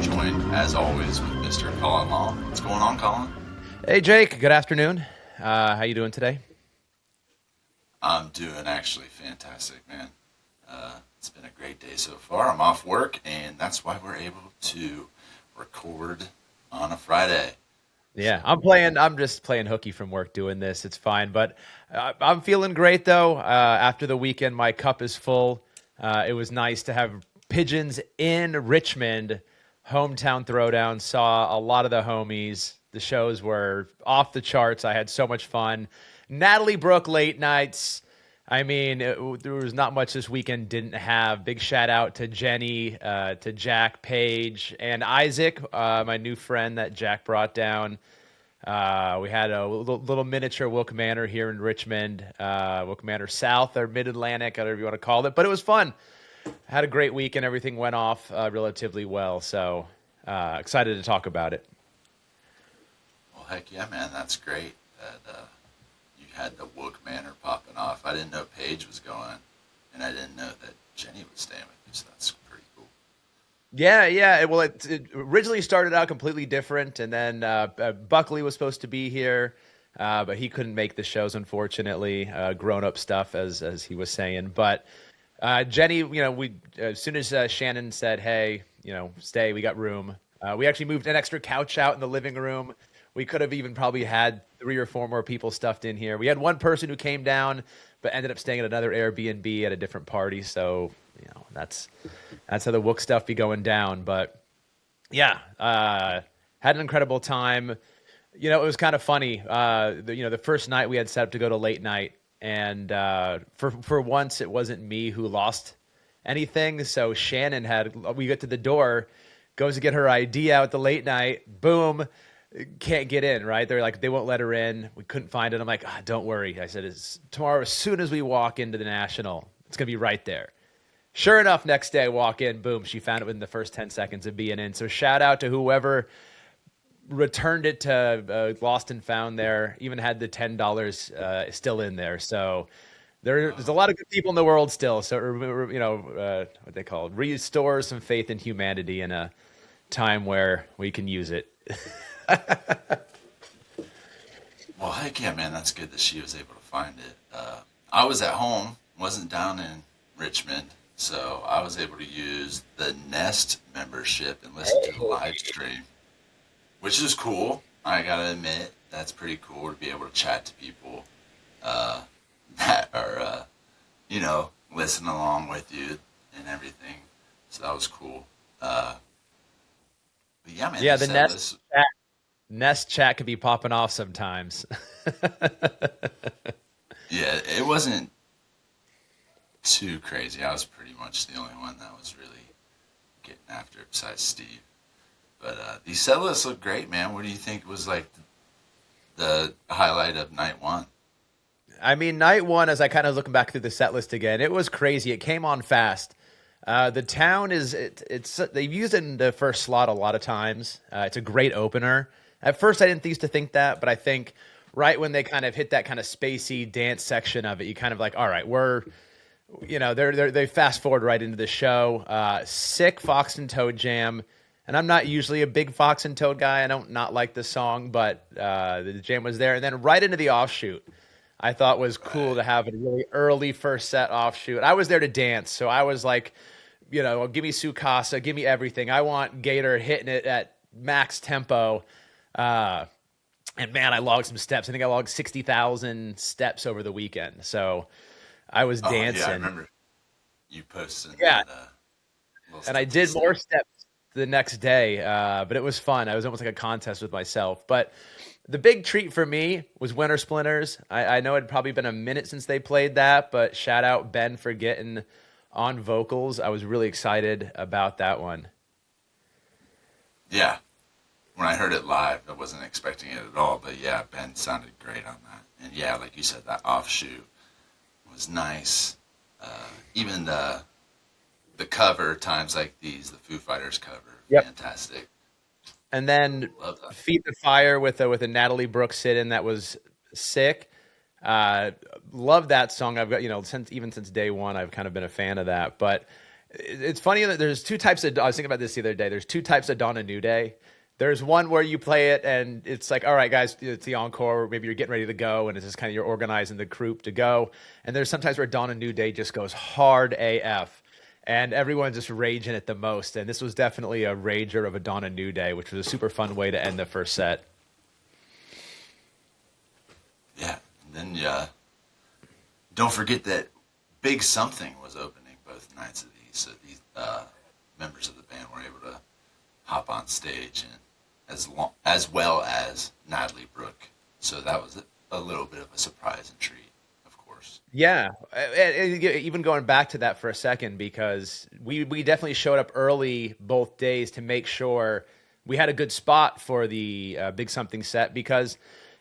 joined as always with Mr. Colin Law. What's going on, Colin? Hey Jake, good afternoon. How you doing today? I'm doing actually fantastic, man. It's been a great day so far. I'm off work, and that's why we're able to record on a Friday. Yeah, I'm just playing hooky from work doing this. It's fine, but I'm feeling great though. After the weekend, my cup is full. It was nice to have Pigeons in Richmond, hometown throwdown. Saw a lot of the homies. The shows were off the charts. I had so much fun. Natalie Brooke late nights. I mean, there was not much this weekend didn't have. Big shout out to Jenny, to Jack, Paige, and Isaac, my new friend that Jack brought down. We had a little miniature Wilk Manor here in Richmond, Wilk Manor South or Mid Atlantic, whatever you want to call it. But it was fun. Had a great week and everything went off relatively well. So excited to talk about it. Well, heck yeah, man. That's great that you had the Wook Manor popping off. I didn't know Paige was going, and I didn't know that Jenny was staying with you, so that's pretty cool. Yeah. Well, it originally started out completely different, and then Buckley was supposed to be here, but he couldn't make the shows, unfortunately. Grown up stuff, as he was saying. But Jenny, we as soon as Shannon said, "Hey, stay," we got room. We actually moved an extra couch out in the living room. We could have even probably had 3 or 4 more people stuffed in here. We had one person who came down, but ended up staying at another Airbnb at a different party. So that's how the Wook stuff be going down. But yeah, had an incredible time. It was kind of funny. The first night we had set up to go to late night, and for once it wasn't me who lost anything. So we get to the door, goes to get her ID out the late night, boom, can't get in, right? They're like, they won't let her in. We couldn't find it. I'm like, don't worry. I said, it's tomorrow, as soon as we walk into the National, it's going to be right there. Sure enough, next day I walk in, boom, she found it within the first 10 seconds of being in. So shout out to whoever returned it to Lost and Found there, even had the $10 still in there. So there's a lot of good people in the world still. So, what they call it, restore some faith in humanity in a time where we can use it. Well, heck yeah, man. That's good that she was able to find it. I was at home, wasn't down in Richmond, so I was able to use the Nest membership and listen to the live stream, which is cool. I gotta admit, that's pretty cool to be able to chat to people that are, listening along with you and everything. So that was cool. But yeah, man. Yeah, the Nest chat could be popping off sometimes. Yeah, it wasn't too crazy. I was pretty much the only one that was really getting after it besides Steve. But these setlists look great, man. What do you think was like the highlight of night one? I mean, night one, as I kind of looking back through the set list again, it was crazy. It came on fast. The town it's they've used it in the first slot a lot of times. It's a great opener. At first, I didn't used to think that, but I think right when they kind of hit that kind of spacey dance section of it, you kind of like, all right, they fast forward right into the show. Sick Fox and Toad jam, and I'm not usually a big Fox and Toad guy. I don't not like the song, but the jam was there, and then right into the offshoot. I thought was cool to have a really early first set offshoot. I was there to dance, so I was like, give me Sukasa, give me everything. I want Gator hitting it at max tempo. And man, I logged some steps. I think I logged 60,000 steps over the weekend. So I was dancing. Yeah, I remember you posted. Yeah. That, and I did more steps the next day, but it was fun. I was almost like a contest with myself. But the big treat for me was Winter Splinters. I know it'd probably been a minute since they played that, but shout out Ben for getting on vocals. I was really excited about that one. Yeah. When I heard it live, I wasn't expecting it at all. But yeah, Ben sounded great on that. And yeah, like you said, that offshoot was nice. Even the cover times like these, the Foo Fighters cover, Yep. fantastic. And then Feed the Fire with a Natalie Brooke sit-in that was sick. Love that song. I've got since day one, I've kind of been a fan of that. But It's funny that there's two types of. I was thinking about this the other day. There's two types of Dawn a New Day. There's one where you play it and it's like, all right, guys, it's the encore. Maybe you're getting ready to go, and it's just kind of you're organizing the group to go. And there's sometimes where Dawn a New Day just goes hard AF, and everyone's just raging it the most. And this was definitely a rager of a Dawn a New Day, which was a super fun way to end the first set. Yeah, and then don't forget that Big Something was opening both nights of these, so these members of the band were able to hop on stage, and as well as Natalie Brooke. So that was a little bit of a surprise and treat, of course. Yeah, and even going back to that for a second, because we definitely showed up early both days to make sure we had a good spot for the Big Something set, because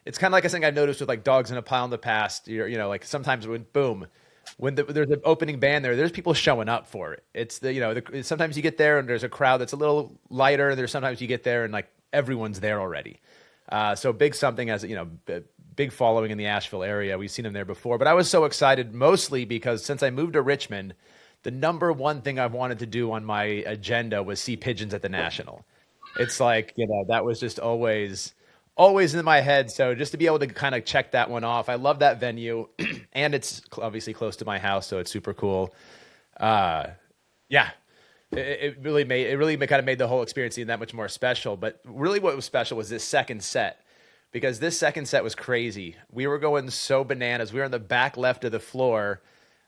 it's kind of like I think I've noticed with like Dogs in a Pile in the past. Like sometimes when there's an opening band there's people showing up for it. It's sometimes you get there and there's a crowd that's a little lighter. There's sometimes you get there and like everyone's there already. So Big Something has big following in the Asheville area. We've seen them there before, but I was so excited mostly because since I moved to Richmond, the number one thing I've wanted to do on my agenda was see Pigeons at the National. It's like that was just always in my head. So just to be able to kind of check that one off, I love that venue, and it's obviously close to my house, so it's super cool. Yeah, it really kind of made the whole experience even that much more special. But really, what was special was this second set, because this second set was crazy. We were going so bananas. We were on the back left of the floor.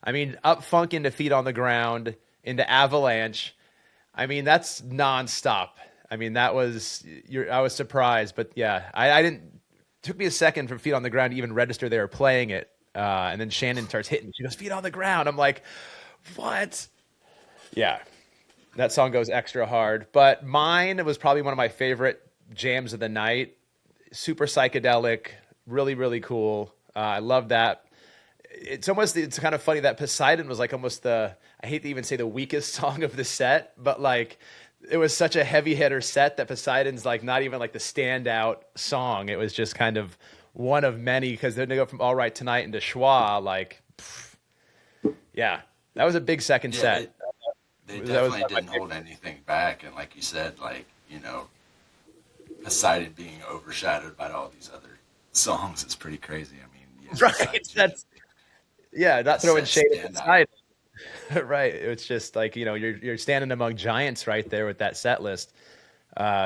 I mean, up funk into Feet on the Ground, into Avalanche. I mean, that's nonstop. I mean, I was surprised, but yeah, I didn't. Took me a second for Feet on the Ground to even register they were playing it, and then Shannon starts hitting. She goes, "Feet on the Ground." I'm like, "What?" Yeah, that song goes extra hard. But mine was probably one of my favorite jams of the night. Super psychedelic, really really cool. I love that. It's kind of funny that Poseidon was like almost I hate to even say the weakest song of the set, but like. It was such a heavy hitter set that Poseidon's like not even like the standout song. It was just kind of one of many, because then they go from All Right Tonight into Schwa. Like, yeah, that was a big second set. They definitely didn't hold anything back. And like you said, like, Poseidon being overshadowed by all these other songs is pretty crazy. I mean, right. Not throwing shade at Poseidon. Right. It's just like, you're standing among giants right there with that set list.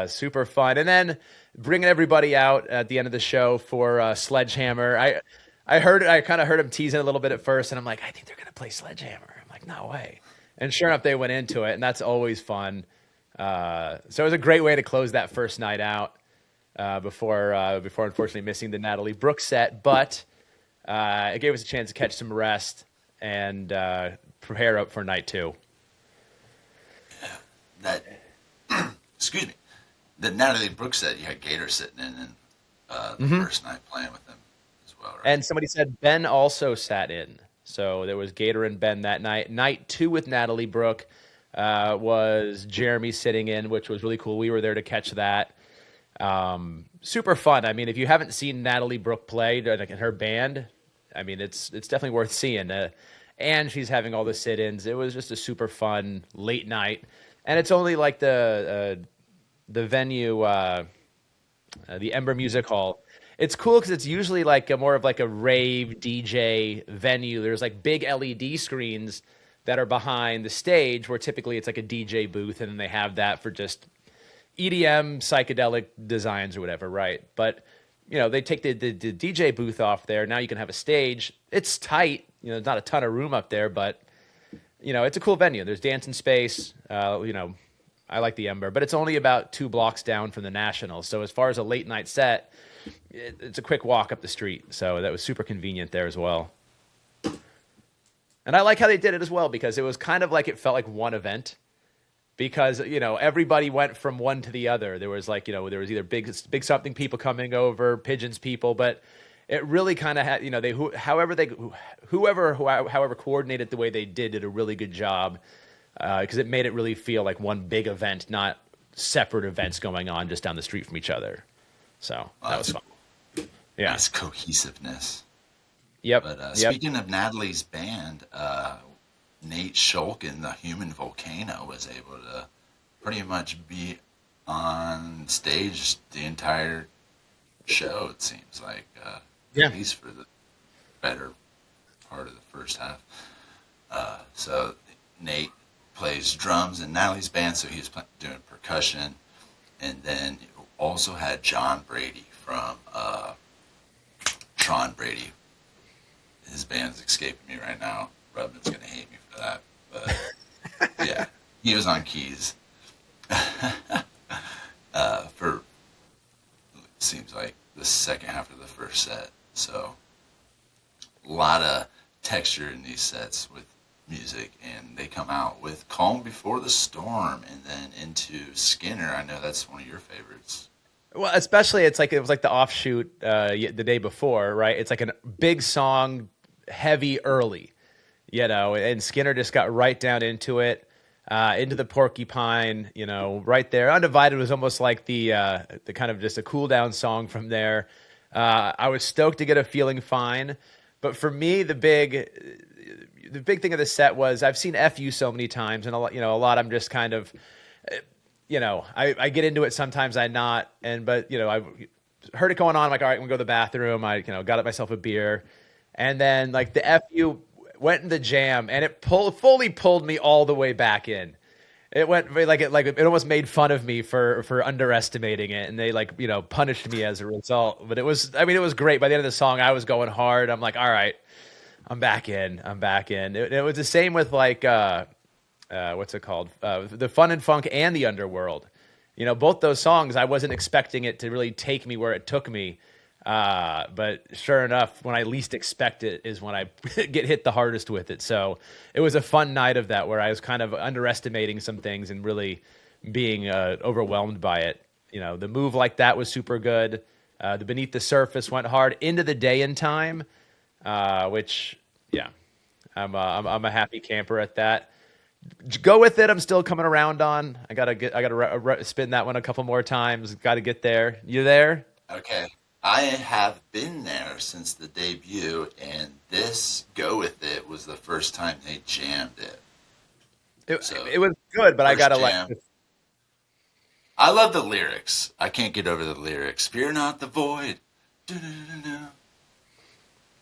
Super fun. And then bringing everybody out at the end of the show for Sledgehammer. I kind of heard him teasing a little bit at first, and I'm like, I think they're going to play Sledgehammer. I'm like, no way. And sure enough, they went into it, and that's always fun. So it was a great way to close that first night out before unfortunately missing the Natalie Brooke set. But it gave us a chance to catch some rest and prepare up for night two. Yeah, excuse me. The Natalie Brooke set, you had Gator sitting in the first night playing with them as well, right? And somebody said Ben also sat in. So there was Gator and Ben that night. Night two with Natalie Brooke was Jeremy sitting in, which was really cool. We were there to catch that. Super fun. I mean, if you haven't seen Natalie Brooke play in her band, I mean, it's definitely worth seeing. And she's having all the sit-ins. It was just a super fun late night, and it's only like the venue, the Ember Music Hall. It's cool because it's usually like more of like a rave DJ venue. There's like big LED screens that are behind the stage, where typically it's like a DJ booth, and then they have that for just EDM psychedelic designs or whatever, right? But they take the DJ booth off there. Now you can have a stage. It's tight. There's not a ton of room up there, but it's a cool venue. There's dancing space. I like the Ember, but it's only about 2 blocks down from the National. So as far as a late night set, it's a quick walk up the street. So that was super convenient there as well. And I like how they did it as well, because it was kind of like it felt like one event. Because everybody went from one to the other. There was like there was either big something people coming over, Pigeons people, but it really kind of had however coordinated the way they did a really good job, because it made it really feel like one big event, not separate events going on just down the street from each other. So that was fun. Yeah, nice cohesiveness. Yep. But speaking of Natalie's band, Nate Shulkin, the human volcano, was able to pretty much be on stage the entire show, it seems like, Yeah. at least for the better part of the first half. So Nate plays drums in Natalie's band, so he was doing percussion. And then you also had John Brady from Tron Brady. His band's escaping me right now. Rubman's going to hate me for that. But yeah, he was on keys for, it seems like, the second half of the first set. So a lot of texture in these sets with music, and they come out with Calm Before the Storm and then into Skinner. I know that's one of your favorites. Well, especially it was like the offshoot the day before, right? It's like a big song, heavy early, and Skinner just got right down into it, into the porcupine, right there. Undivided was almost like the kind of just a cool down song from there. I was stoked to get a Feeling Fine, but for me, the big thing of the set was I've seen FU so many times, and a lot I'm just kind of, I get into it sometimes, I not, but I heard it going on. I'm like, all right, I'm gonna go to the bathroom. I got myself a beer, and then like the FU went in the jam, and it fully pulled me all the way back in. It went it almost made fun of me for underestimating it, and they punished me as a result. But it was great. By the end of the song, I was going hard. I'm like, all right, I'm back in. It was the same with what's it called? The Fun and Funk and the Underworld. Both those songs, I wasn't expecting it to really take me where it took me. But sure enough, when I least expect it is when I get hit the hardest with it. So it was a fun night of that, where I was kind of underestimating some things and really being overwhelmed by it. The Move Like That was super good. The Beneath the Surface went hard. Into the Day and Time, which, yeah, I'm a happy camper at that. Go With It, I'm still coming around on. I gotta spin that one a couple more times. Got to get there. You there? Okay. I have been there since the debut, and this Go With It was the first time they jammed it. It was good, but I gotta jam. I love the lyrics. I can't get over the lyrics. Fear not the void. Do-do-do-do-do.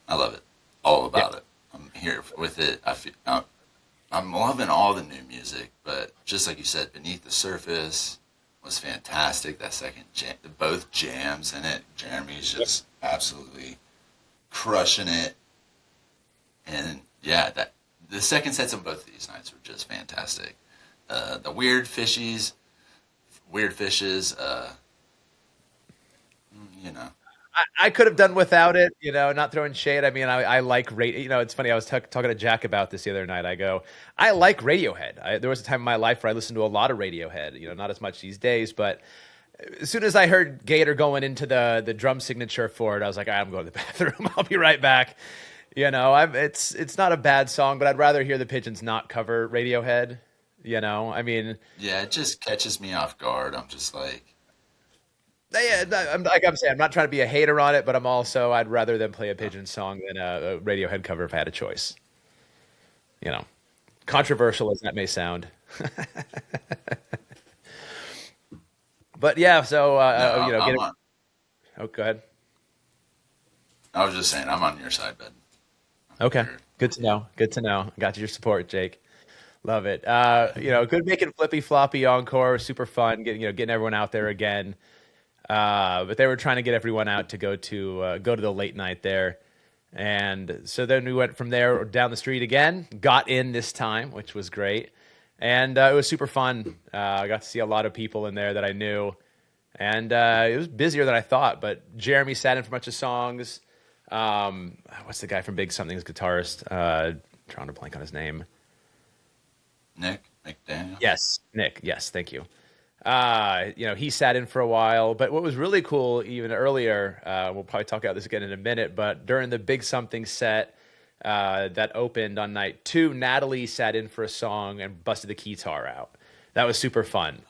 I love it. All about it. I'm here with it. I'm loving all the new music, but just like you said, Beneath the Surface was fantastic. That second jam, both jams in it. Jeremy's just absolutely crushing it. And yeah, the second sets on both of these nights were just fantastic. The Weird Fishes, I could have done without it, not throwing shade. I mean, I like radio. It's funny. I was talking to Jack about this the other night. I go, I like Radiohead. There was a time in my life where I listened to a lot of Radiohead, not as much these days, but as soon as I heard Gator going into the drum signature for it, I was like, I'm going to the bathroom. I'll be right back. It's not a bad song, but I'd rather hear the Pigeons not cover Radiohead. I mean, yeah, it just catches me off guard. I'm just like, yeah, like I'm saying, I'm not trying to be a hater on it, but I'd rather them play a Pigeon song than a Radiohead cover if I had a choice. Controversial as that may sound. But yeah, so oh, go ahead. I was just saying, I'm on your side, bud. Okay, good to know. Got your support, Jake. Love it. Good making flippy floppy encore, super fun. Getting everyone out there again. But they were trying to get everyone out to go to the late night there. And so then we went from there down the street again, got in this time, which was great. And it was super fun. I got to see a lot of people in there that I knew. And it was busier than I thought, but Jeremy sat in for a bunch of songs. What's the guy from Big Something's guitarist? Trying to blank on his name. Nick McDaniel? Yes, Nick. Yes, thank you. He sat in for a while, but what was really cool even earlier, we'll probably talk about this again in a minute, but during the Big Something set that opened on night 2, Natalie sat in for a song and busted the guitar out. That was super fun.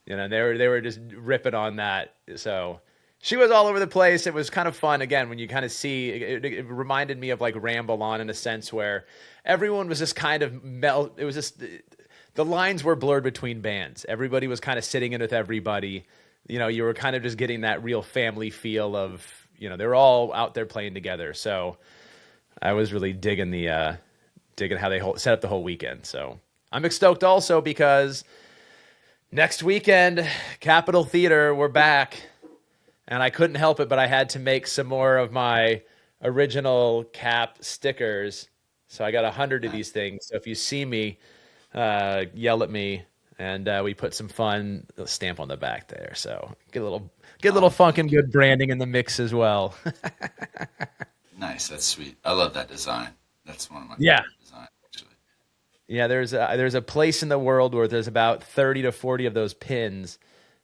They were just ripping on that. So She was all over the place. It was kind of fun. Again, when you kind of see, it reminded me of like Ramble On in a sense where everyone was just kind of it was just, the lines were blurred between bands. Everybody was kind of sitting in with everybody. You know, you were kind of just getting that real family feel of, you know, they were all out there playing together. So I was really digging how they set up the whole weekend. So I'm stoked also because next weekend, Capitol Theater, we're back. And I couldn't help it, but I had to make some more of my original Cap stickers. So I got 100 of these things. So if you see me, yell at me, and we put some fun stamp on the back there. So get a little funk and good branding in the mix as well. Nice, that's sweet. I love that design. That's one of my Yeah. favorite designs, actually. Yeah, there's a place in the world where there's about 30 to 40 of those pins,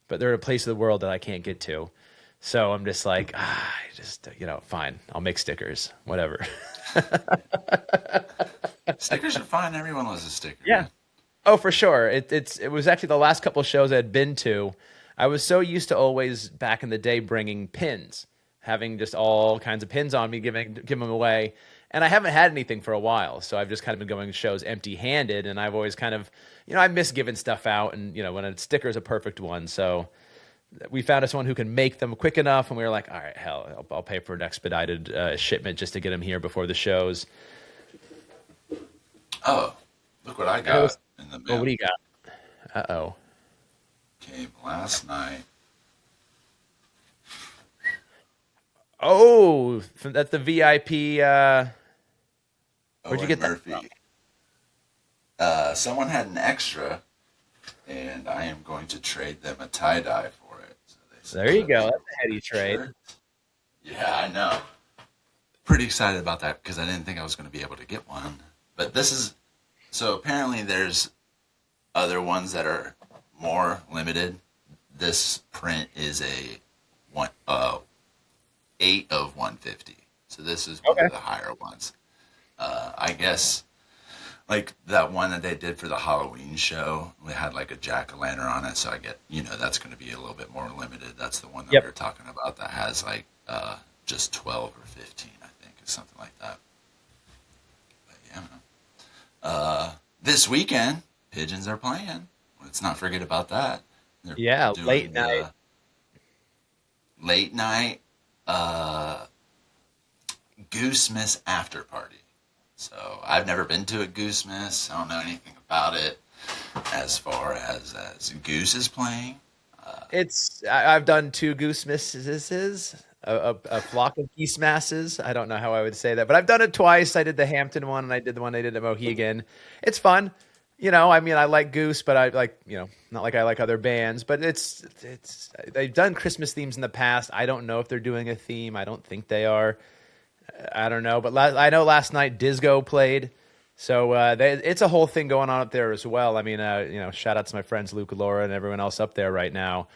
but they're a place of the world that I can't get to. So I'm just like, fine. I'll make stickers, whatever. Stickers are fine. Everyone loves a sticker. Yeah. Man. Oh, for sure. It was actually the last couple of shows I had been to. I was so used to always back in the day bringing pins, having just all kinds of pins on me, giving them away. And I haven't had anything for a while. So I've just kind of been going to shows empty handed. And I've always kind of, I miss giving stuff out. And, when a sticker is a perfect one. So we found someone who can make them quick enough, and we were like, all right, hell, I'll pay for an expedited shipment just to get them here before the shows. Oh, look what I got in the mail. Oh, what do you got? Uh-oh. Came last night. Oh, that's the VIP. Where'd you get Murphy. that from? Someone had an extra, and I am going to trade them a tie-dye for it. So there you go. That's a heady trade. Shirt. Yeah, I know. Pretty excited about that because I didn't think I was going to be able to get one. But so apparently there's other ones that are more limited. This print is a 8 of 150. So this is one of the higher ones. I guess like that one that they did for the Halloween show, we had like a jack-o'-lantern on it. So I get, that's going to be a little bit more limited. That's the one that we were talking about that has like just 12 or 15, I think, or something like that. But yeah, man. This weekend, Pigeons are playing. Let's not forget about that. They're late night. Late night Goose Miss after party. So I've never been to a Goose Miss. I don't know anything about it as far as Goose is playing. I've done 2 Goose Misses, a flock of geese masses. I don't know how I would say that, but I've done it twice. I did the Hampton one, and I did the one they did at Mohegan. It's fun. I mean, I like Goose, but I like, not like I like other bands, but it's they've done Christmas themes in the past. I don't know if they're doing a theme. I don't think they are. I don't know, but I know last night Disco played, so it's a whole thing going on up there as well. I mean, shout out to my friends Luke, Laura, and everyone else up there right now,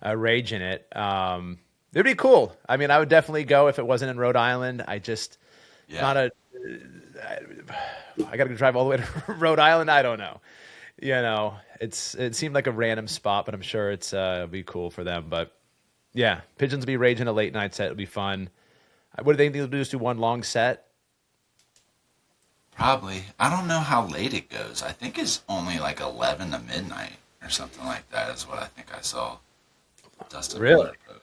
raging it. It'd be cool. I mean, I would definitely go if it wasn't in Rhode Island. I just I got to drive all the way to Rhode Island. I don't know. It seemed like a random spot, but I'm sure it'll be cool for them. But yeah, Pigeons will be raging a late night set. It'll be fun. What do they think they'll do? Just do one long set? Probably. I don't know how late it goes. I think it's only like 11 to midnight or something like that is what I think I saw. Dustin Really? Post.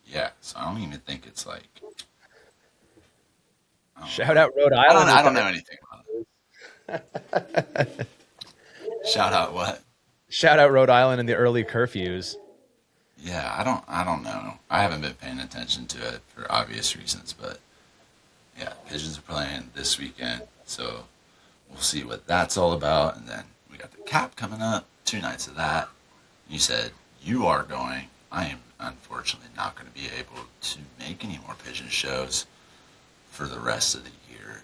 Yeah, so I don't even think it's like... Shout out Rhode Island. I don't know anything about it. Shout out what? Shout out Rhode Island and the early curfews. Yeah, I don't know. I haven't been paying attention to it for obvious reasons, but yeah, Pigeons are playing this weekend, so we'll see what that's all about. And then we got the Cap coming up, 2 nights of that. You said you are going. I am unfortunately not going to be able to make any more Pigeon shows for the rest of the year.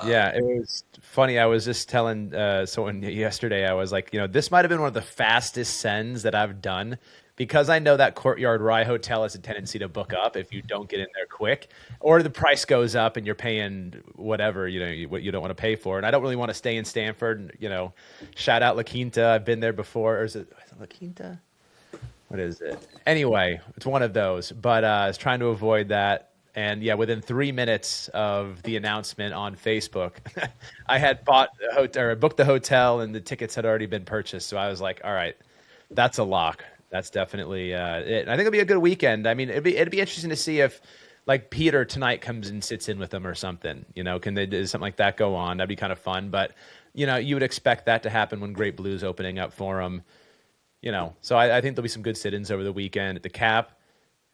Yeah, it was funny. I was just telling someone yesterday, I was like, this might have been one of the fastest sends that I've done because I know that Courtyard Rye Hotel has a tendency to book up if you don't get in there quick, or the price goes up and you're paying whatever, what you don't want to pay for. And I don't really want to stay in Stanford. Shout out La Quinta. I've been there before. Or is it La Quinta? what is it? Anyway, it's one of those. But I was trying to avoid that. And yeah, within 3 minutes of the announcement on Facebook, I had bought a hotel or booked the hotel, and the tickets had already been purchased. So I was like, all right, that's a lock. That's definitely it. I think it'll be a good weekend. I mean, it'd be interesting to see if like Peter tonight comes and sits in with them or something. You know, can they do something like that go on? That'd be kind of fun. But you know, you would expect that to happen when Great Blue's opening up for them. You know, so I think there'll be some good sit-ins over the weekend at the Cap,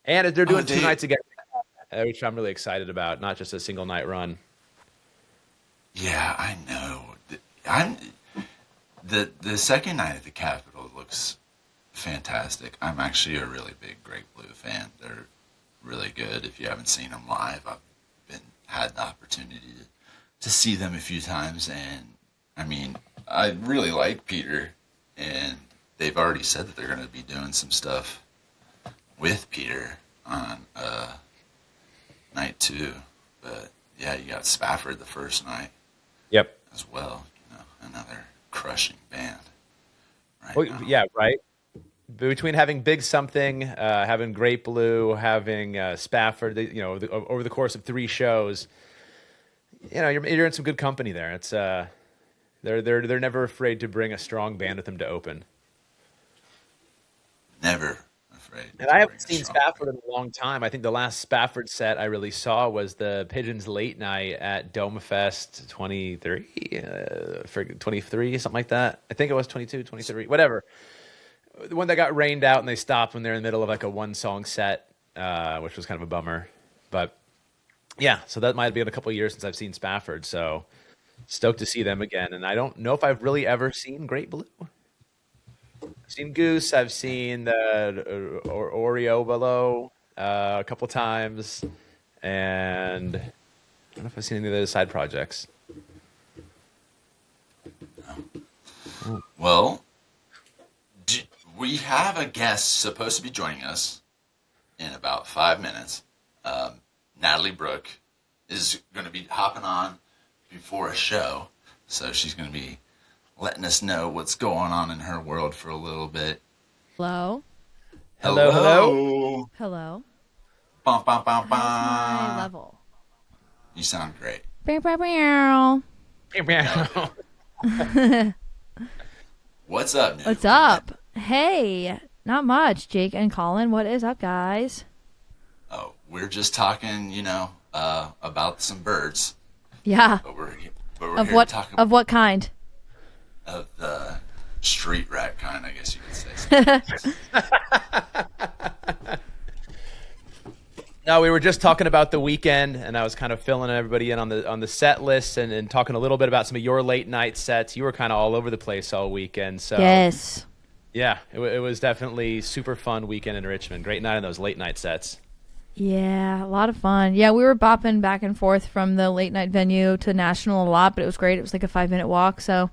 and they're doing 2 nights again, which I'm really excited about. Not just a single night run. Yeah, I know. I'm the second night at the Capitol looks fantastic. I'm actually a really big Great Blue fan. They're really good. If you haven't seen them live, I've had the opportunity to see them a few times, and I mean, I really like Peter, and they've already said that they're going to be doing some stuff with Peter on night 2. But yeah, you got Spafford the first night. Yep. As well, you know, another crushing band. Well, yeah, right. Between having Big Something, having Great Blue, having Spafford, you know, over the course of 3 shows, you know, you're in some good company there. It's they're never afraid to bring a strong band with them to open. Never afraid. And I haven't seen Spafford in a long time. I think the last Spafford set I really saw was the Pigeons late night at Domefest 23, for 23, something like that. I think it was 22, 23, whatever. The one that got rained out and they stopped when they're in the middle of like a 1-song set, which was kind of a bummer. But yeah, so that might have been a couple of years since I've seen Spafford. So stoked to see them again. And I don't know if I've really ever seen Great Blue. I've seen Goose. I've seen the Oreo below a couple times, and I don't know if I've seen any of those side projects. Well, we have a guest supposed to be joining us in about 5 minutes. Natalie Brooke is going to be hopping on before a show, so she's going to be letting us know what's going on in her world for a little bit. Hello. Hello. Hello. Hello. Bum, bum, bum, bum. How's my level? You sound great. Bow, bow, bow. What's up, Noodles? What's up? Hey, not much. Jake and Colin, what is up, guys? Oh, we're just talking, you know, about some birds. Yeah. But we're Of here what? to talk Of what kind? of the street rat kind, I guess you could say. No, we were just talking about the weekend, and I was kind of filling everybody in on the set list and talking a little bit about some of your late night sets. You were kind of all over the place all weekend. So Yes. yeah, it was definitely super fun weekend in Richmond. Great night on those late night sets. Yeah, a lot of fun. Yeah, we were bopping back and forth from the late night venue to National a lot, but it was great. It was like a 5-minute walk, so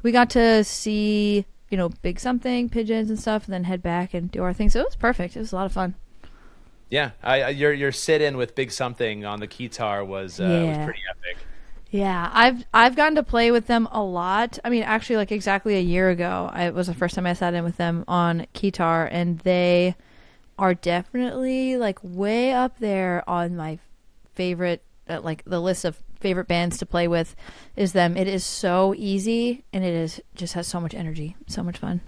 we got to see, you know, Big Something, Pigeons and stuff, and then head back and do our thing. So it was perfect. It was a lot of fun. Yeah, your sit-in with Big Something on the guitar was pretty epic. Yeah, I've gotten to play with them a lot. I mean, actually, like exactly a year ago, it was the first time I sat in with them on guitar, and they are definitely like way up there on my favorite, like the list of favorite bands to play with is them. It is so easy, and it is just has so much energy, so much fun.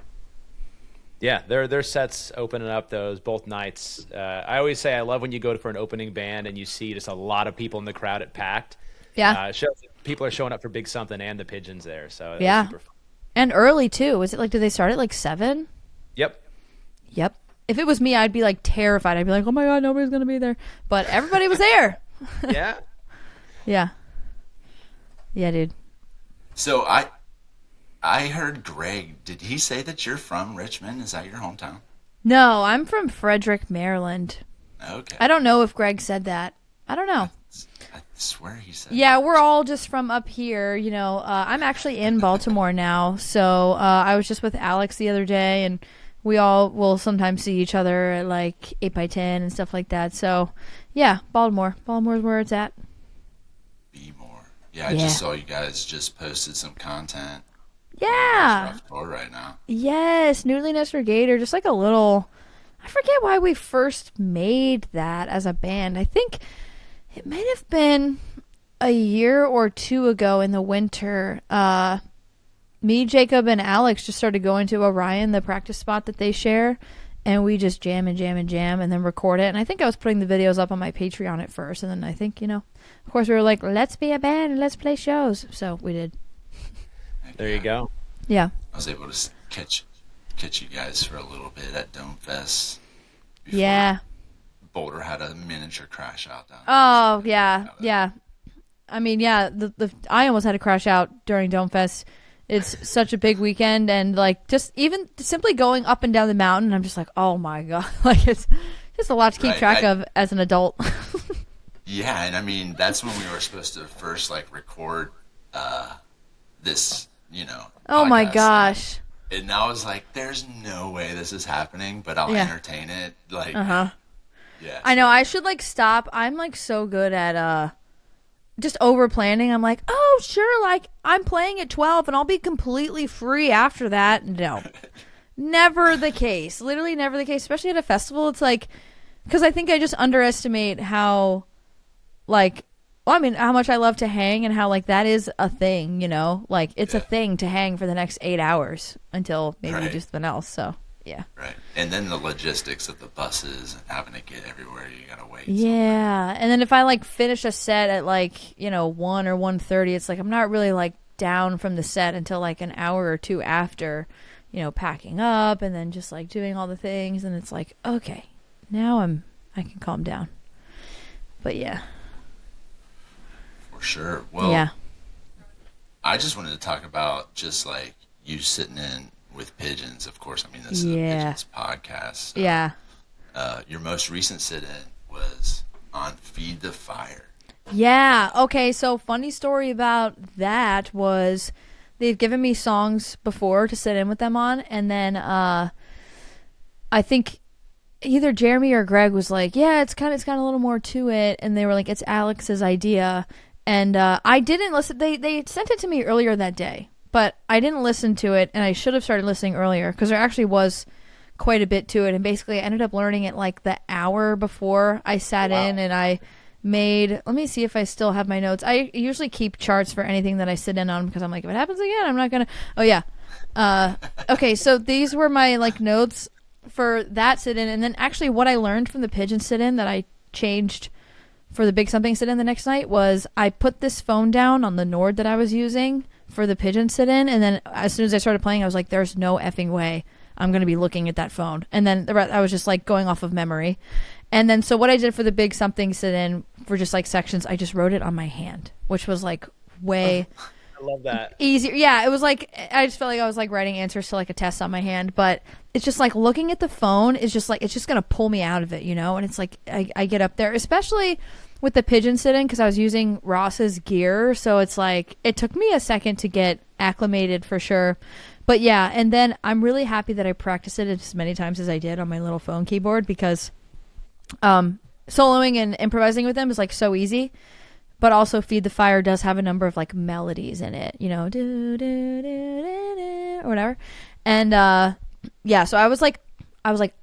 Yeah, their sets opening up those both nights. I always say I love when you go for an opening band and you see just a lot of people in the crowd at packed. Yeah, it shows that people are showing up for Big Something and the Pigeons there. So yeah, super fun. And early too. Was it like? Did they start at like 7? Yep. If it was me, I'd be like terrified. I'd be like, oh my god, nobody's gonna be there. But everybody was there. Yeah. Yeah, dude. So I heard Greg. Did he say that you're from Richmond? Is that your hometown? No, I'm from Frederick, Maryland. Okay. I don't know if Greg said that. I don't know. I swear he said. Yeah, we're all just from up here. You know, I'm actually in Baltimore now. So I was just with Alex the other day, and we all will sometimes see each other at like 8x10 and stuff like that. So, yeah, Baltimore. Baltimore's where it's at. Be more. Yeah, I just saw you guys just posted some content. Yeah. Rough tour right now. Yes, Noodly Nestor Gator, just like a little I forget why we first made that as a band. I think it might have been a year or two ago in the winter. Me, Jacob, and Alex just started going to Orion, the practice spot that they share, and we just jam and jam and jam and then record it. And I think I was putting the videos up on my Patreon at first, and then I think, of course we were like, let's be a band and let's play shows. So we did. There you go. Yeah. I was able to catch you guys for a little bit at Dome Fest. Yeah. Boulder had a miniature crash out down there. Oh, yeah. Yeah. I mean, yeah, I almost had a crash out during Dome Fest. It's such a big weekend, and like just even simply going up and down the mountain, I'm just like, oh my God. Like it's just a lot to keep track of as an adult. Yeah, and I mean, that's when we were supposed to first like record this, Oh my podcast. gosh. And I was like, there's no way this is happening, but I'll entertain it. Like, yeah. I know, I should like stop. I'm like so good at just over planning. I'm like, oh sure, like I'm playing at 12 and I'll be completely free after that. No. Never the case. Literally never the case, especially at a festival. It's like, because I think I just underestimate how how much I love to hang, and how like that is a thing, like it's a thing to hang for the next 8 hours until maybe you do something else. So yeah. Right. And then the logistics of the buses and having to get everywhere, you gotta wait. Yeah. And then if I like finish a set at 1 or 1:30, it's like I'm not really like down from the set until like an hour or two after, packing up and then just like doing all the things, and it's like, okay, now I can calm down. But yeah. For sure. Well, yeah. I just wanted to talk about just like you sitting in with Pigeons. Of course, I mean, this is a Pigeons podcast. So, yeah. Your most recent sit-in was on Feed the Fire. Yeah. Okay. So funny story about that was they've given me songs before to sit in with them on, and then I think either Jeremy or Greg was like, yeah, it's got a little more to it, and they were like, it's Alex's idea, and I didn't listen. They sent it to me earlier that day, but I didn't listen to it, and I should have started listening earlier because there actually was quite a bit to it, and basically I ended up learning it like the hour before I sat in, and I made, let me see if I still have my notes. I usually keep charts for anything that I sit in on because I'm like, if it happens again, I'm not gonna. Oh yeah. Okay, so these were my like notes for that sit-in, and then actually what I learned from the Pigeon sit-in that I changed for the Big Something sit-in the next night was I put this phone down on the Nord that I was using for the Pigeon sit-in, and then as soon as I started playing, I was like, there's no effing way I'm going to be looking at that phone. And then the rest, I was just like going off of memory. And then so what I did for the Big Something sit-in for just like sections, I just wrote it on my hand, which was like way I love that. easier. Yeah, it was like I just felt like I was like writing answers to like a test on my hand, but it's just like looking at the phone is just like it's just gonna pull me out of it, and it's like I get up there, especially with the Pigeon sit-in, because I was using Ross's gear, so it's like it took me a second to get acclimated for sure. But yeah, and then I'm really happy that I practiced it as many times as I did on my little phone keyboard, because soloing and improvising with them is like so easy. But also Feed the Fire does have a number of like melodies in it, do, do, do, do, do, or whatever. And yeah, so I was like,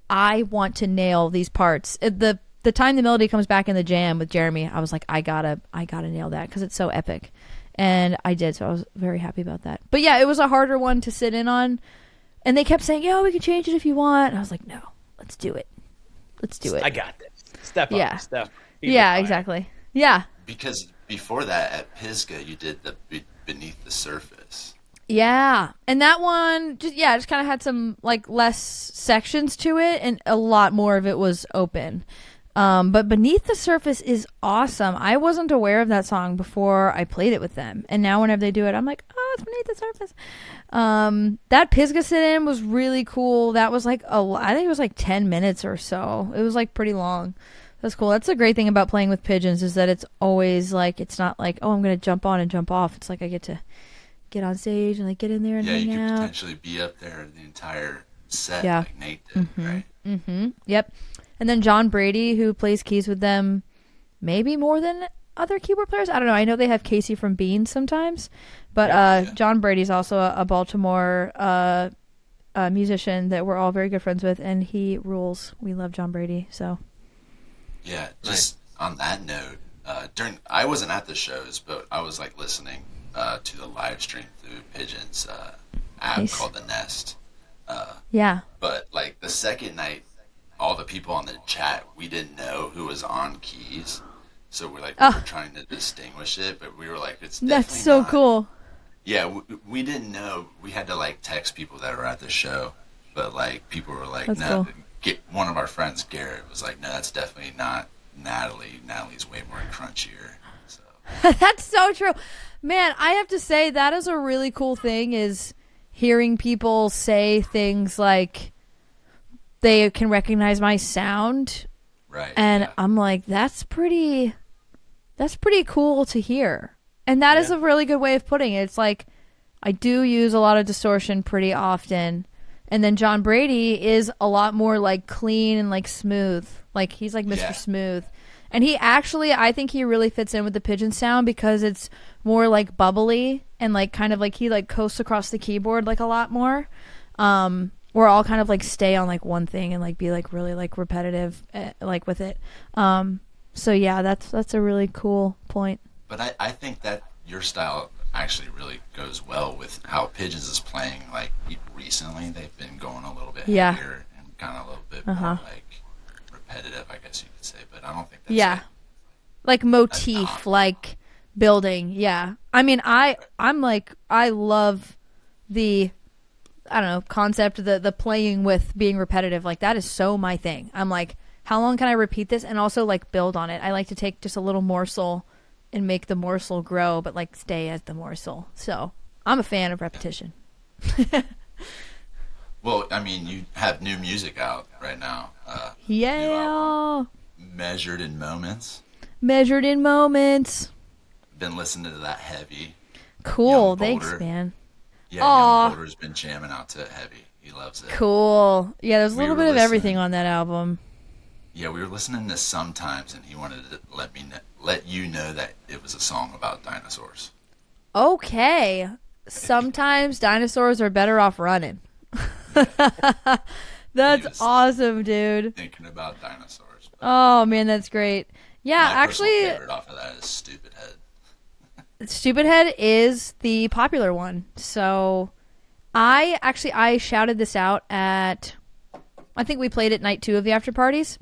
I want to nail these parts. The time the melody comes back in the jam with Jeremy, I was like, I gotta nail that because it's so epic. And I did, so I was very happy about that. But yeah, it was a harder one to sit in on. And they kept saying, we can change it if you want. And I was like, no, let's do it. Let's do it. I got this. Step up. Step. Yeah, exactly. Yeah. Because before that, at Pisgah, you did the Beneath the Surface. Yeah. And that one, just kind of had some like less sections to it, and a lot more of it was open. But Beneath the Surface is awesome. I wasn't aware of that song before I played it with them. And now whenever they do it, I'm like, oh, it's Beneath the Surface. That Pisgah sit-in was really cool. That was like I think it was like 10 minutes or so. It was like pretty long. That's cool. That's the great thing about playing with Pigeons, is that it's always like, it's not like, oh, I'm going to jump on and jump off. It's like I get to get on stage and like get in there and hang out. Yeah, you could potentially be up there the entire set like Nate did, right? Mm-hmm. Yep. And then John Brady, who plays keys with them maybe more than other keyboard players. I don't know. I know they have Casey from Beans sometimes. But John Brady's also a Baltimore musician that we're all very good friends with, and he rules. We love John Brady. So Yeah, just on that note, I wasn't at the shows, but I was like listening to the live stream through Pigeons app Nice. called The Nest. yeah, But like the second night, all the people on the chat, we didn't know who was on keys, so we were trying to distinguish it, but we were like, it's definitely that's so not. cool. Yeah, we didn't know. We had to like text people that were at the show, but like people were like, That's no. cool. One of our friends, Garrett, was like, no, that's definitely not Natalie. Natalie's way more crunchier. So That's so true. Man, I have to say that is a really cool thing is hearing people say things like they can recognize my sound, right, and yeah. I'm like, that's pretty cool to hear. And that is a really good way of putting it. It's like I do use a lot of distortion pretty often. And then John Brady is a lot more like clean and like smooth. Like he's like Mr. Yeah. Smooth. And he actually, I think he really fits in with the Pigeon sound because it's more like bubbly and like kind of like he like coasts across the keyboard like a lot more. Where I'll kind of like stay on like one thing and like be like really like repetitive like with it. So yeah, that's a really cool point. But I think that your style actually really goes well with how Pigeons is playing. Like recently, they've been going a little bit Yeah. heavier and kind of a little bit more like repetitive, I guess you could say. But I don't think that's Like motif, like building. Yeah. I mean, I'm like, I love the, I don't know, concept, the playing with being repetitive. Like that is so my thing. I'm like, how long can I repeat this and also like build on it? I like to take just a little morsel and make the morsel grow, but like stay as the morsel. So I'm a fan of repetition. Well, I mean, you have new music out right now. New Yeah. album, Measured in Moments. Measured in moments. Been listening to that heavy. Cool. Young Thanks, Boulder. man. Yeah, Aw. Young Boulder's been jamming out to it heavy. He loves it. Cool. Yeah, there's a We little were bit of listening. everything on that album. Yeah, we were listening to Sometimes, and he wanted to let you know that it was a song about dinosaurs. Okay. Sometimes dinosaurs are better off running. That's was- awesome, dude. Thinking about dinosaurs. But Oh, man, that's great. Yeah, my personal actually, favorite off of that is Stupid Head. Stupid Head is the popular one. So I shouted this out at, I think we played at night 2 of the after parties.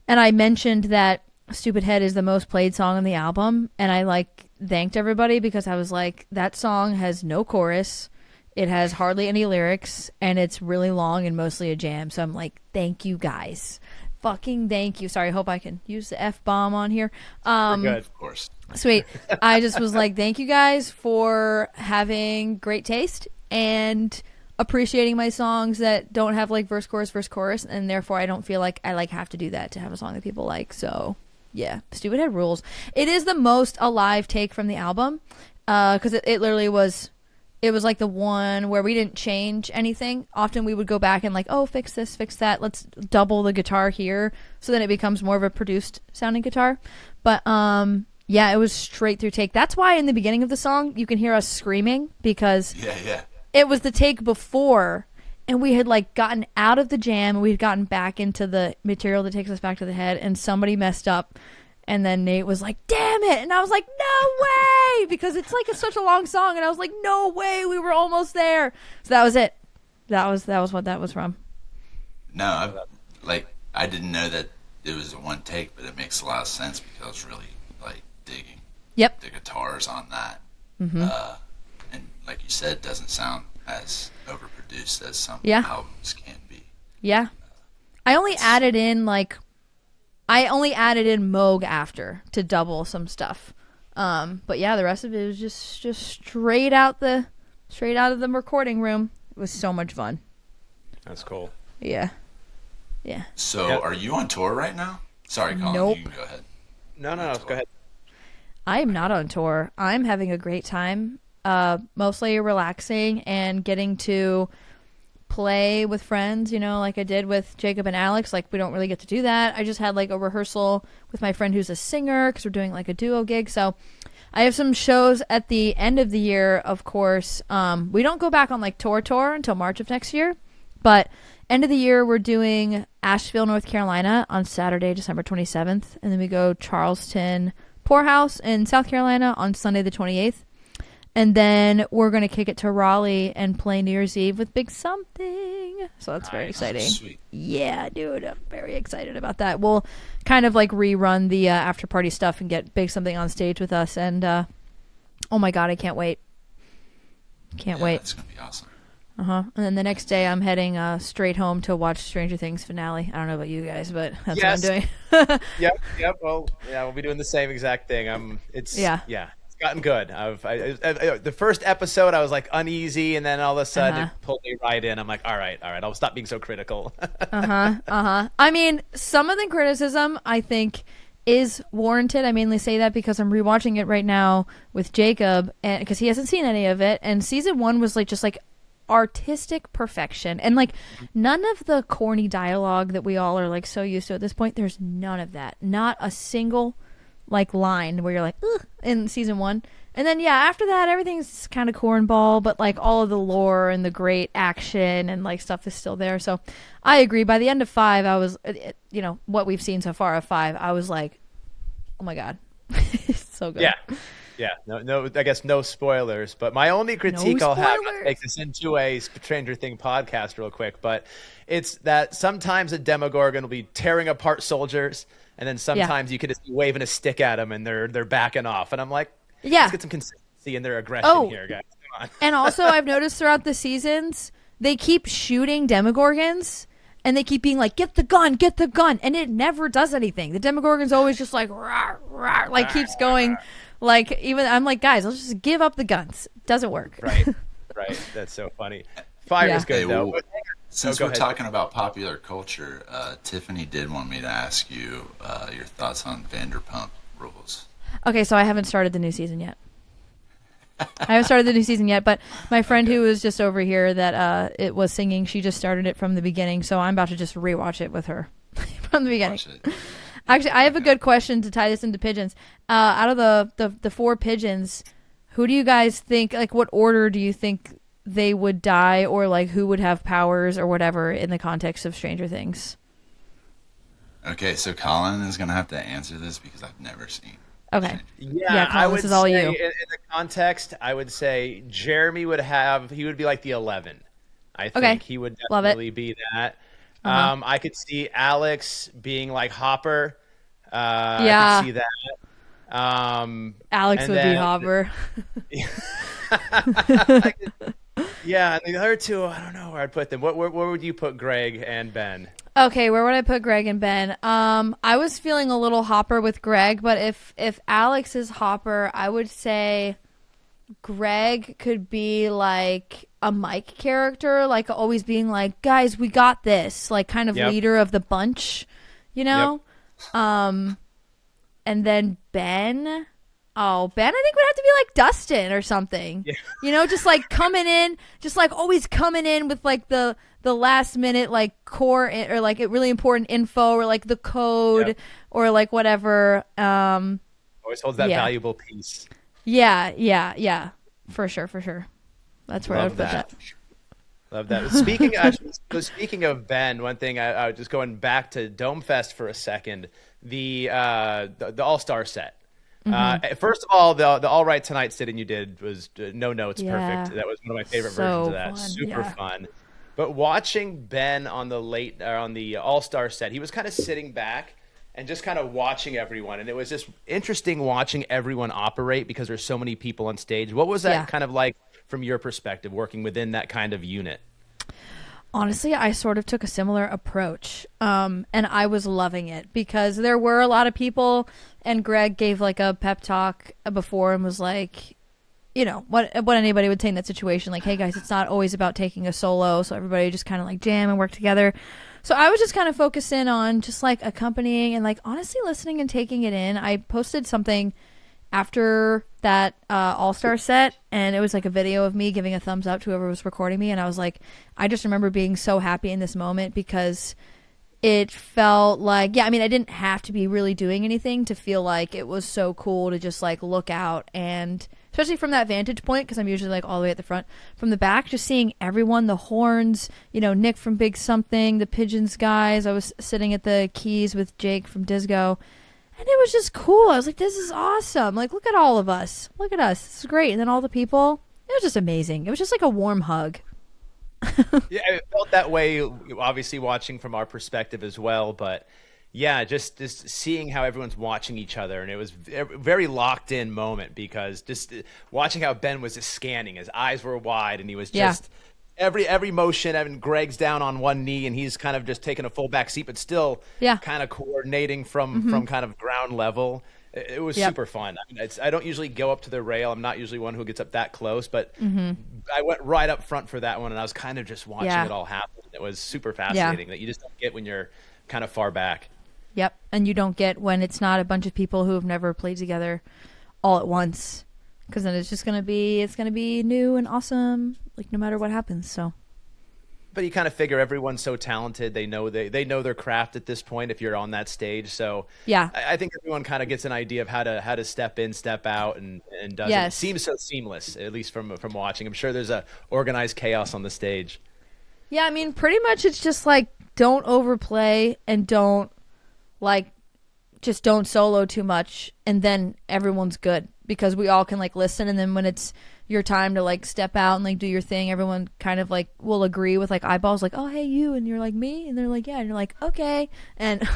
And I mentioned that Stupid Head is the most played song on the album. And I like thanked everybody because I was like, that song has no chorus. It has hardly any lyrics and it's really long and mostly a jam. So I'm like, thank you guys. Fucking thank you. Sorry, I hope I can use the F-bomb on here. We're good. Of course. Sweet. I just was like, thank you guys for having great taste and appreciating my songs that don't have like verse, chorus, and therefore I don't feel like I like have to do that to have a song that people like. So yeah, Stupid Head rules. It is the most alive take from the album because it literally was. It was like the one where we didn't change anything. Often we would go back and like, oh, fix this, fix that. Let's double the guitar here. So then it becomes more of a produced sounding guitar. But yeah, it was straight through take. That's why in the beginning of the song, you can hear us screaming because Yeah. it was the take before. And we had like gotten out of the jam and we had gotten back into the material that takes us back to the head. And somebody messed up. And then Nate was like, damn it. And I was like, no way. Because it's like such a long song. And I was like, no way. We were almost there. So that was it. That was what that was from. No, I didn't know that it was a one take, but it makes a lot of sense because I was really like digging Yep. the guitars on that. Mm-hmm. And like you said, doesn't sound as overproduced as some Yeah. albums can be. Yeah. I only added in Moog after to double some stuff. But yeah, the rest of it was just straight out of the recording room. It was so much fun. That's cool. Yeah. Yeah. So, Yep. are you on tour right now? Sorry, Colin. Nope. You can go ahead. No, go ahead. I am not on tour. I'm having a great time. Mostly relaxing and getting to play with friends, like I did with Jacob and Alex. Like, we don't really get to do that. I just had like a rehearsal with my friend who's a singer because we're doing like a duo gig. So I have some shows at the end of the year, of course. We don't go back on like tour until March of next year. But end of the year, we're doing Asheville, North Carolina on Saturday, December 27th. And then we go Charleston Poorhouse in South Carolina on Sunday the 28th. And then we're going to kick it to Raleigh and play New Year's Eve with Big Something. So that's very exciting. Sweet. Yeah, dude. I'm very excited about that. We'll kind of like rerun the after party stuff and get Big Something on stage with us. And oh my God, I can't wait. Can't wait. It's going to be awesome. And then the next day I'm heading straight home to watch Stranger Things finale. I don't know about you guys, but that's what I'm doing. Yep. Well, yeah, we'll be doing the same exact thing. It's gotten good. The first episode I was like uneasy, and then all of a sudden it pulled me right in. I'm like, all right, I'll stop being so critical. I mean, some of the criticism I think is warranted. I mainly say that because I'm rewatching it right now with Jacob, and because he hasn't seen any of it, and season 1 was like just like artistic perfection, and like none of the corny dialogue that we all are like so used to at this point. There's none of that. Not a single like line where you're like, ugh, in season 1. And then after that everything's kind of cornball, but like all of the lore and the great action and like stuff is still there. So I agree. By the end of 5, I was, what we've seen so far of 5, I was like, oh my God. It's so good. Yeah, no. I guess no spoilers. But my only critique I'll have, not to make this into a Stranger Thing podcast real quick, but it's that sometimes a Demogorgon will be tearing apart soldiers, and then sometimes you could just be waving a stick at them and they're backing off, and I'm like, let's get some consistency in their aggression here, guys. Come on. And also, I've noticed throughout the seasons, they keep shooting Demogorgons. And they keep being like, get the gun. And it never does anything. The Demogorgon's always just like, rawr, rawr, like keeps going. Like, even I'm like, guys, let's just give up the guns. Doesn't work. Right. That's so funny. 5 is good, though. Since we're talking about popular culture, Tiffany did want me to ask you your thoughts on Vanderpump Rules. Okay, so I haven't started the new season yet. But my friend who was just over here that it was singing, she just started it from the beginning, so I'm about to just rewatch it with her from the beginning. Actually, I have a good question to tie this into Pigeons. Out of the 4 Pigeons, who do you guys think, like what order do you think they would die, or like who would have powers or whatever in the context of Stranger Things? Okay, so Colin is going to have to answer this because I've never seen. Okay. Yeah, Colin, this is all you. In the context, I would say Jeremy would be like the 11. I think he would definitely be that. I could see Alex being like Hopper. I could see that. Alex would be Hopper. And the other 2, I don't know where I'd put them. Where would you put Greg and Ben? Okay, where would I put Greg and Ben? I was feeling a little Hopper with Greg, but if Alex is Hopper, I would say Greg could be like a Mike character, like always being like, guys, we got this, like kind of leader of the bunch, you know? And then Ben, I think would have to be like Dustin or something, just like coming in, just like always coming in with like the last minute like core or like really important info or like the code or like whatever. Always holds that valuable piece. Yeah. For sure. That's where I would put that. Love that. Speaking of Ben, one thing I was just going back to Domefest for a second, the All-Star set. First of all, the All Right Tonight sit-in you did was no notes perfect. That was one of my favorite versions of that. Fun. Super fun. But watching Ben on the All-Star set, he was kind of sitting back and just kind of watching everyone. And it was just interesting watching everyone operate because there's so many people on stage. What was that kind of like from your perspective, working within that kind of unit? Honestly, I sort of took a similar approach, and I was loving it because there were a lot of people, and Greg gave like a pep talk before and was like, what anybody would say in that situation, like, hey guys, it's not always about taking a solo, so everybody just kind of like jam and work together. So I was just kind of focused in on just like accompanying and like honestly listening and taking it in. I posted something after that All-Star set, and it was like a video of me giving a thumbs up to whoever was recording me, and I was like, I just remember being so happy in this moment because it felt like, I didn't have to be really doing anything to feel like it was so cool to just like look out and especially from that vantage point, because I'm usually like all the way at the front. From the back, just seeing everyone, the horns, Nick from Big Something, the Pigeons guys. I was sitting at the keys with Jake from Disco, and it was just cool. I was like, this is awesome. Like, look at all of us. Look at us. This is great. And then all the people, it was just amazing. It was just like a warm hug. Yeah, it felt that way, obviously watching from our perspective as well, but yeah, just seeing how everyone's watching each other, and it was a very locked in moment, because just watching how Ben was just scanning, his eyes were wide, and he was just every motion. I mean, Greg's down on one knee, and he's kind of just taking a full back seat, but still kind of coordinating from kind of ground level. It was super fun. I mean, I don't usually go up to the rail. I'm not usually one who gets up that close, but I went right up front for that one, and I was kind of just watching it all happen. It was super fascinating that you just don't get when you're kind of far back. Yep, and you don't get when it's not a bunch of people who have never played together all at once, because then it's just gonna be new and awesome, like no matter what happens. So. But you kind of figure everyone's so talented. They know their craft at this point if you're on that stage. So yeah, I think everyone kind of gets an idea of how to step in, step out, and does it seems so seamless, at least from watching. I'm sure there's a organized chaos on the stage. Yeah, I mean, pretty much it's just like don't overplay and just don't solo too much, and then everyone's good, because we all can like listen, and then when it's your time to like step out and like do your thing, everyone kind of like will agree with like eyeballs, like, oh hey you, and you're like me, and they're like yeah, and you're like okay, and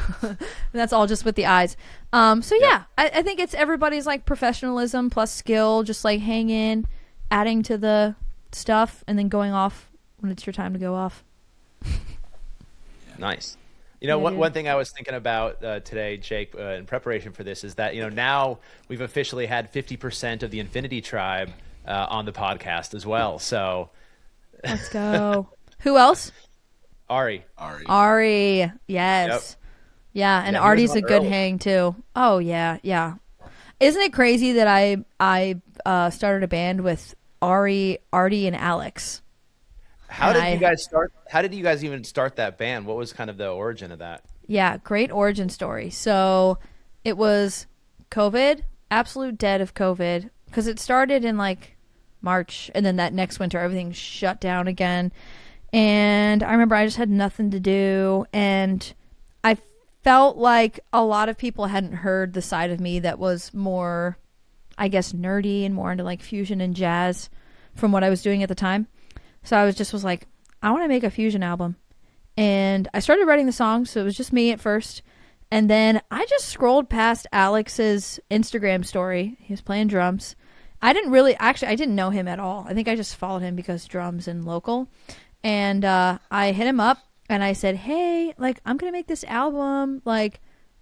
that's all just with the eyes. So yeah, I think it's everybody's like professionalism plus skill, just like hang in, adding to the stuff, and then going off when it's your time to go off. Nice. One thing I was thinking about today, Jake, in preparation for this, is that now we've officially had 50% of the Infinity Tribe on the podcast as well. So let's go. Who else? Ari. Yes. Yep. Yeah, and Artie's a good hang too. Oh yeah. Isn't it crazy that I started a band with Artie, and Alex? How did you guys even start that band? What was kind of the origin of that? Yeah, great origin story. So it was COVID, absolute dead of COVID, because it started in like March, and then that next winter everything shut down again. And I remember I just had nothing to do, and I felt like a lot of people hadn't heard the side of me that was more, I guess, nerdy and more into like fusion and jazz from what I was doing at the time. So I was like, I want to make a fusion album. And I started writing the songs, so it was just me at first. And then I just scrolled past Alex's Instagram story. He was playing drums. I didn't know him at all. I think I just followed him because drums and local. And I hit him up and I said, hey, like, I'm going to make this album. Like,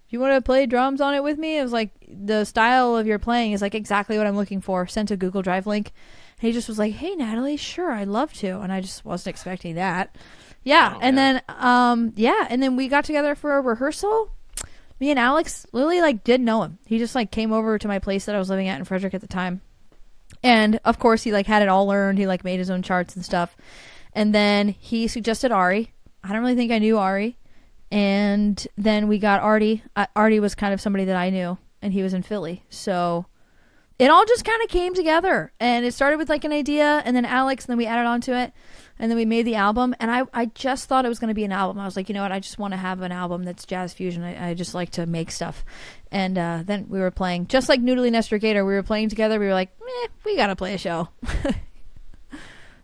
you want to play drums on it with me? It was like, the style of your playing is like exactly what I'm looking for. Sent a Google Drive link. And he just was like, hey, Natalie, sure, I'd love to. And I just wasn't expecting that. Yeah. Oh, and then, and then we got together for a rehearsal. Me and Alex literally like didn't know him. He just like came over to my place that I was living at in Frederick at the time. And of course he like had it all learned. He like made his own charts and stuff. And then he suggested Ari. I don't really think I knew Ari. And then we got Artie. Artie was kind of somebody that I knew, and he was in Philly. So it all just kind of came together, and it started with like an idea, and then Alex, and then we added on to it, and then we made the album. And I just thought it was going to be an album. I was like, you know what? I just want to have an album that's jazz fusion. I just like to make stuff. And then we were playing, just like Noodle and Nestor Gator, we were playing together. We were like, we got to play a show.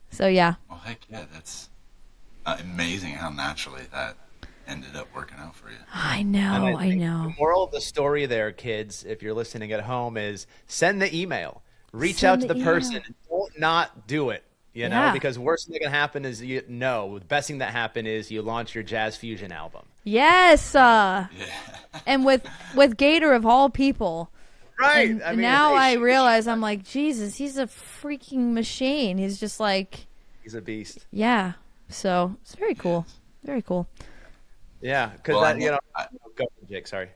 So yeah. Well, heck yeah, that's amazing how naturally that ended up working out for you. I know. The moral of the story there, kids, if you're listening at home, is send the email. Reach out to the person. And don't not do it, you know, because worst thing that can happen is the best thing that happened is you launch your jazz fusion album. Yes. And with Gator of all people. Right. And I realize I'm like, Jesus, he's a freaking machine. He's just like, he's a beast. Yeah. So it's very cool. Very cool. Yeah, because go, Jake. Sorry.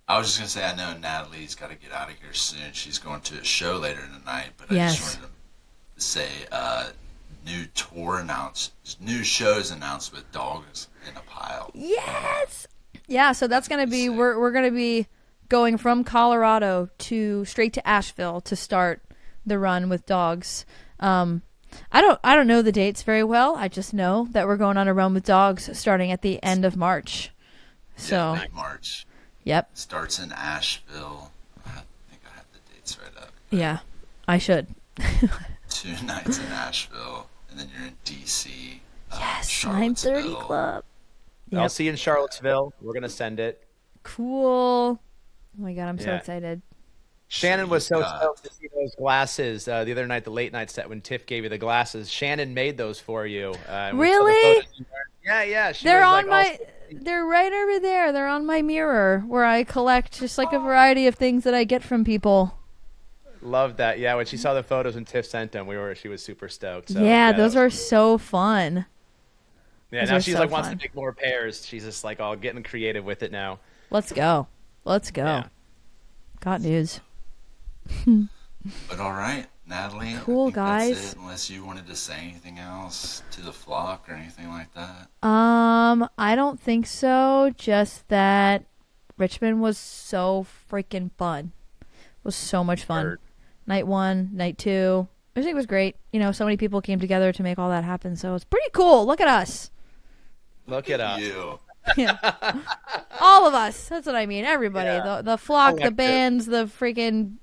I was just gonna say, I know Natalie's got to get out of here soon. She's going to a show later tonight, but yes. I just wanted to say, new shows announced with Dogs in a Pile. Yes. Yeah, so that's gonna be we're gonna be going from Colorado straight to Asheville to start the run with dogs. I don't know the dates very well. I just know that we're going on a run with dogs starting at the end of March. So late March. Yep. Starts in Asheville. I think I have the dates right up. Yeah, I should. 2 nights in Asheville, and then you're in DC. Yes, 9:30 Charlottesville. club. I'll Yep. see you in Charlottesville. We're gonna send it. Cool. Oh my god, I'm so Yeah. excited. Shannon was so you've got- stoked to see those glasses the other night, the late night set when Tiff gave you the glasses. Shannon made those for you. And we saw the Really? photos you weren't- Yeah, yeah. She They're was, on like, my. They're right over there. They're on my mirror where I collect just like a variety of things that I get from people. Loved that. Yeah, when she saw the photos when Tiff sent them, she was super stoked. So, yeah, that those was- are so fun. Yeah, those now are she's so like wants fun. to make more pairs. She's just like all getting creative with it now. Let's go. Let's go. Yeah. Got news. But all right, Natalie. Cool, I think that's guys. it, unless you wanted to say anything else to the flock or anything like that. I don't think so. Just that Richmond was so freaking fun. It was so much fun. Heard. Night 1, night 2. I think it was great. You know, so many people came together to make all that happen. So it's pretty cool. Look at us. Look it up. You. Yeah. All of us. That's what I mean. Everybody. Yeah. The flock, the Collective. bands, the freaking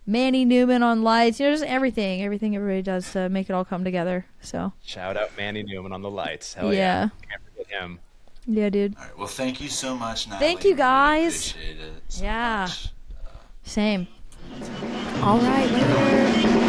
Manny Newman on lights. You know, just everything. Everything everybody does to make it all come together. So, Shout out Manny Newman on the lights. Hell Yeah. Can't forget him. yeah, dude. All right. Well, thank you so much, Natalie. Thank you, Really guys. appreciate it so Yeah. much. Same. All right, later.